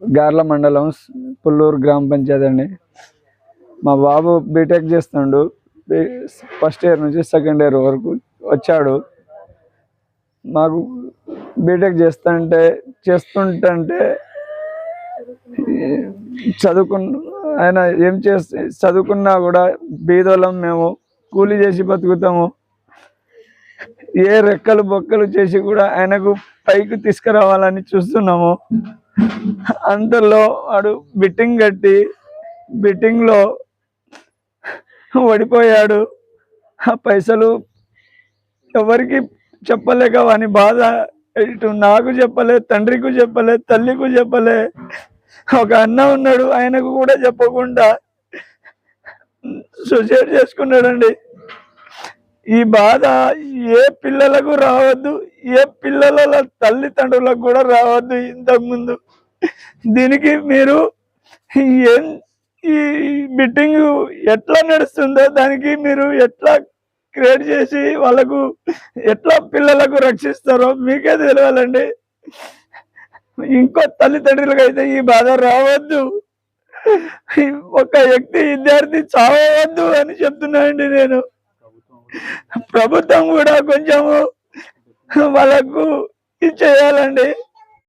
గార్ల మండలం పుల్లూరు గ్రామ పంచాయతీ అండి. మా బాబు బీటెక్ చేస్తుండు. ఫస్ట్ ఇయర్ నుంచి సెకండ్ ఇయర్ వరకు వచ్చాడు. మాకు బీటెక్ చేస్తుంటే ఆయన ఏం చదువుకున్నా కూడా బీదోళ్ళం, మేము కూలి చేసి బతుకుతాము. ఏ రెక్కలు బొక్కలు చేసి కూడా ఆయనకు పైకి తీసుకురావాలని చూస్తున్నాము. అంతలో వాడు బిట్టింగ్ కట్టి బిట్టింగ్లో ఓడిపోయాడు. ఆ పైసలు ఎవరికి చెప్పలేక వాని బాధ ఇటు నాకు చెప్పలే, తండ్రికి చెప్పలే, తల్లికి చెప్పలే. ఒక అన్న ఉన్నాడు, ఆయనకు కూడా చెప్పకుండా సూసైడ్ చేసుకున్నాడండి. ఈ బాధ ఏ పిల్లలకు రావద్దు, ఏ పిల్లల తల్లిదండ్రులకు కూడా రావద్దు ఇంతకుముందు. దీనికి మీరు ఏం ఈ బిట్టింగ్ ఎట్లా నడుస్తుందో దానికి మీరు ఎట్లా క్రియేట్ చేసి వాళ్ళకు ఎట్లా పిల్లలకు రక్షిస్తారో మీకే తెలియాలండి. ఇంకో తల్లిదండ్రులకు అయితే ఈ బాధ రావద్దు. ఒక విద్యార్థి చావవద్దు అని చెప్తున్నానండి నేను. ప్రభుత్వం కూడా కొంచెము వాళ్ళకు ఇది చేయాలండి.